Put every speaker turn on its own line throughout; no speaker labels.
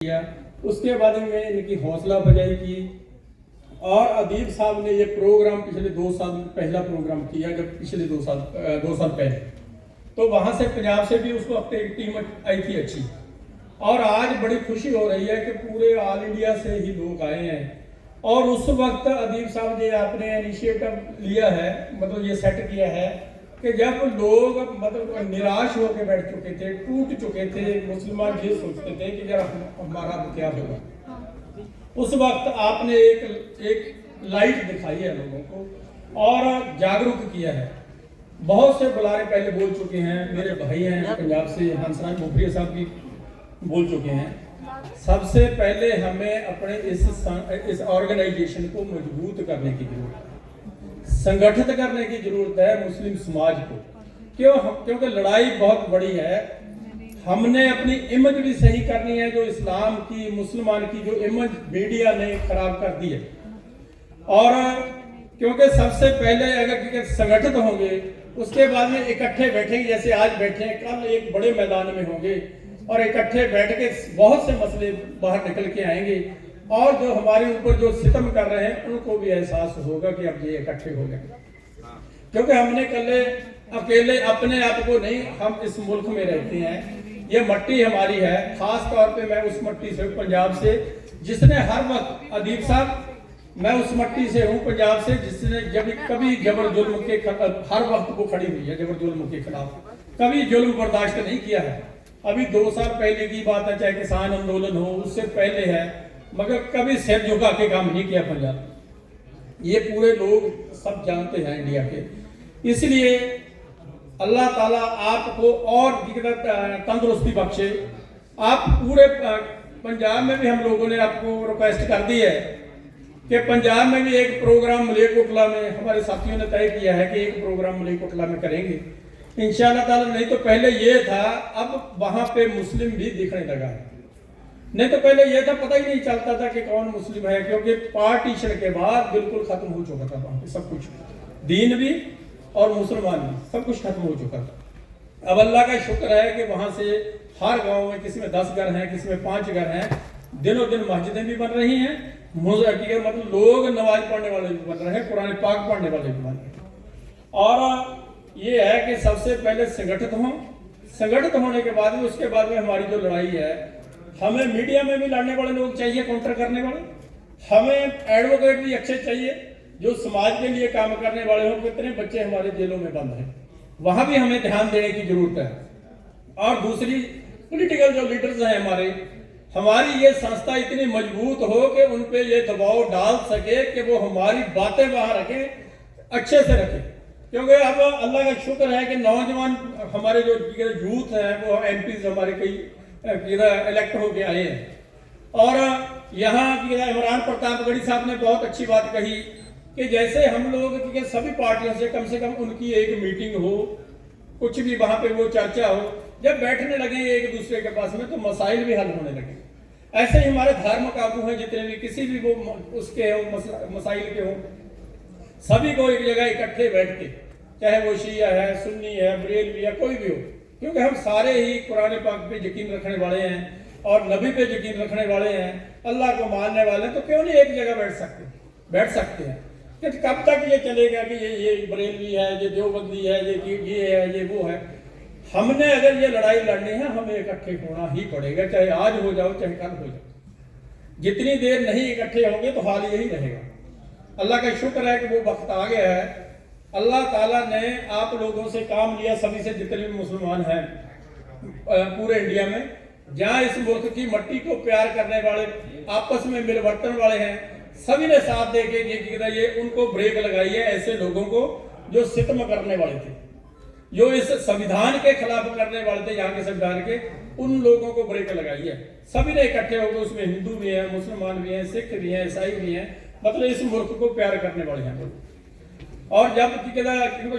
किया। उसके बाद में इनकी हौसला अफजाई की और अदीब साहब ने ये प्रोग्राम पिछले 2 साल पहला प्रोग्राम किया, जब पिछले 2 साल पहले तो वहाँ से पंजाब से भी उस वक्त एक टीम आई थी अच्छी। और आज बड़ी खुशी हो रही है कि पूरे ऑल इंडिया से ही लोग आए हैं। और उस वक्त अदीब साहब ने आपने इनिशिएटिव लिया है, मतलब ये सेट किया है कि जब लोग मतलब निराश होकर बैठ चुके थे, टूट चुके थे, मुसलमान ये सोचते थे कि यार हमारा क्या होगा, उस वक्त आपने एक लाइट दिखाई है लोगों को और जागरूक किया है। बहुत से बुलारे पहले बोल चुके हैं, मेरे भाई हैं पंजाब से, हंसराज मोफरिया साहब भी बोल चुके हैं। सबसे पहले हमें अपने इस ऑर्गेनाइजेशन को मजबूत करने की जरूरत है, संगठित करने की जरूरत है मुस्लिम समाज को। क्योंकि लड़ाई बहुत बड़ी है। हमने अपनी इमेज भी सही करनी है, जो इस्लाम की, मुसलमान की जो इमेज मीडिया ने खराब कर दी है। और क्योंकि सबसे पहले अगर संगठित होंगे, उसके बाद में इकट्ठे बैठेंगे, जैसे आज बैठे हैं, कल एक बड़े मैदान में होंगे और इकट्ठे बैठ के बहुत से मसले बाहर निकल के आएंगे। और जो हमारे ऊपर जो सितम कर रहे हैं उनको भी एहसास होगा कि अब ये इकट्ठे हो गए। क्योंकि हमने अकेले अपने आप को नहीं, हम इस मुल्क में रहते हैं, ये मट्टी हमारी है। खास तौर पे मैं उस मट्टी से, पंजाब से, जिसने हर वक्त, अदीब साहब, मैं उस मट्टी से हूँ पंजाब से, जिसने जब कभी जबर जुल्म के हर वक्त वो खड़ी हुई है, जबर जुल्म के खिलाफ कभी जुल्म बर्दाश्त नहीं किया है। अभी 2 साल पहले की बात है, चाहे किसान आंदोलन हो, उससे पहले है, मगर कभी सिर झुका के काम नहीं किया पंजाब। ये पूरे लोग सब जानते हैं इंडिया के। इसलिए अल्लाह ताला आपको और तंदुरुस्ती बख्शे। आप पूरे पंजाब में भी हम लोगों ने आपको रिक्वेस्ट कर दी है कि पंजाब में भी एक प्रोग्राम मलेरकोटला में, हमारे साथियों ने तय किया है कि एक प्रोग्राम मलेरकोटला में करेंगे इंशाअल्लाह ताला। नहीं तो पहले ये था, अब वहां पे मुस्लिम भी दिखने लगा है। नहीं तो पहले ये था, पता ही नहीं चलता था कि कौन मुस्लिम है, क्योंकि पार्टीशन के बाद बिल्कुल खत्म हो चुका था वहां पे सब कुछ, दीन भी और मुसलमान भी, सब कुछ खत्म हो चुका था। अब अल्लाह का शुक्र है कि वहां से हर गांव में, किसी में 10 घर हैं, किसी में 5 घर हैं, दिनों दिन मस्जिदें भी बन रही हैं, मतलब लोग नमाज पढ़ने वाले भी बन रहे हैं, कुरान पाक पढ़ने वाले भी बन रहे हैं। और ये है कि सबसे पहले संगठित हों। संगठित होने के बाद में, उसके बाद में हमारी जो लड़ाई है, हमें मीडिया में भी लड़ने वाले लोग चाहिए, काउंटर करने वाले। हमें एडवोकेट भी अच्छे चाहिए जो समाज के लिए काम करने वाले हों। कितने बच्चे हमारे जेलों में बंद हैं, वहां भी हमें ध्यान देने की जरूरत है। और दूसरी, पॉलिटिकल जो लीडर्स हैं हमारी ये संस्था इतनी मजबूत हो कि उन पे ये दबाव डाल सके कि वो हमारी बातें वहां रखें, अच्छे से रखें। क्योंकि अब अल्लाह का शुक्र है कि नौजवान हमारे जो यूथ है वो एमपीज हमारे कई इलेक्ट होके आए हैं। और यहाँ इमरान प्रतापगढ़ी साहब ने बहुत अच्छी बात कही कि जैसे हम लोग सभी पार्टियों से कम उनकी एक मीटिंग हो, कुछ भी वहां पे वो चर्चा हो, जब बैठने लगे एक दूसरे के पास में, तो मसाइल भी हल होने लगे। ऐसे ही हमारे धार्मिक आगू हैं जितने भी, किसी भी वो उसके हो, मसाइल के हो, सभी को एक जगह इकट्ठे बैठ के, चाहे वो शिया है, सुन्नी है, बरेलवी है, कोई भी हो, क्योंकि हम सारे ही कुरान पाक पे यकीन रखने वाले हैं और नबी पे यकीन रखने वाले हैं, अल्लाह को मानने वाले हैं। तो क्यों नहीं एक जगह बैठ सकते हैं। कि कब तक ये चलेगा कि ये बरेलवी है, ये देवबंदी है, ये है, ये वो है। हमने अगर ये लड़ाई लड़नी है, हमें इकट्ठे होना ही पड़ेगा, चाहे आज हो जाओ चाहे कल हो जाओ। जितनी देर नहीं इकट्ठे होंगे तो हाल यही रहेगा। अल्लाह का शुक्र है कि वो वक्त आ गया है। अल्लाह ताला ने आप लोगों से काम लिया, सभी से, जितने भी मुसलमान हैं पूरे इंडिया में, जहां इस मुल्क की मट्टी को प्यार करने वाले, आपस में मिलवर्तन वाले हैं, सभी ने साथ दे के ये उनको ब्रेक लगाई है ऐसे लोगों को जो सितम करने वाले थे, जो इस संविधान के खिलाफ करने वाले थे, यहाँ के संविधान के, उन लोगों को ब्रेक लगाई है। सभी ने इकट्ठे होकर, उसमें हिंदू भी हैं, मुसलमान भी हैं, सिख भी हैं, ईसाई भी हैं, मतलब इस मुल्क को प्यार करने वाले हैं। और जब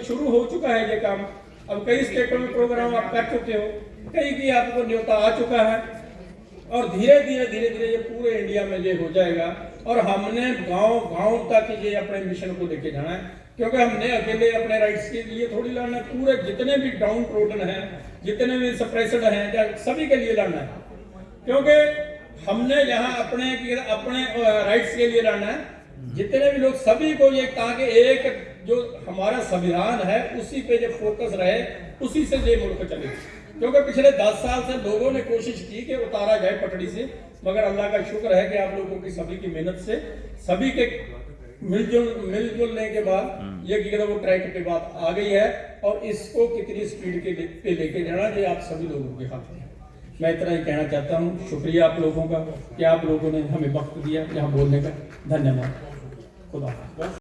शुरू हो चुका है ये काम, अब कई स्टेटों में प्रोग्राम आप कर चुके हो, कहीं भी आपको न्योता आ चुका है, और धीरे धीरे ये पूरे इंडिया में ये हो जाएगा। और हमने गांव तक ये अपने मिशन को लेके जाना है, क्योंकि हमने अकेले अपने राइट्स के लिए थोड़ी लड़ना है, पूरे जितने भी डाउन ट्रोडन हैं, जितने भी सप्रेस्ड हैं, सभी के लिए लड़ना है। क्योंकि हमने यहाँ अपने राइट्स के लिए लड़ना है। जितने भी लोग सभी को ये कहा कि एक जो हमारा संविधान है उसी पे जो फोकस रहे, उसी से ये मुल्क चले। क्योंकि पिछले 10 साल से लोगों ने कोशिश की कि उतारा जाए पटड़ी से, मगर अल्लाह का शुक्र है कि आप लोगों की सभी की मेहनत से, सभी के मिलजुलने के बाद ये कि वो ट्रैक पे बात आ गई है। और इसको कितनी स्पीड पे लेके जाना ये आप सभी लोगों के हाथ में है। मैं इतना ही कहना चाहता हूँ। शुक्रिया आप लोगों का कि आप लोगों ने हमें वक्त दिया यहाँ बोलने का। धन्यवाद। खुदा हाफ़िज़।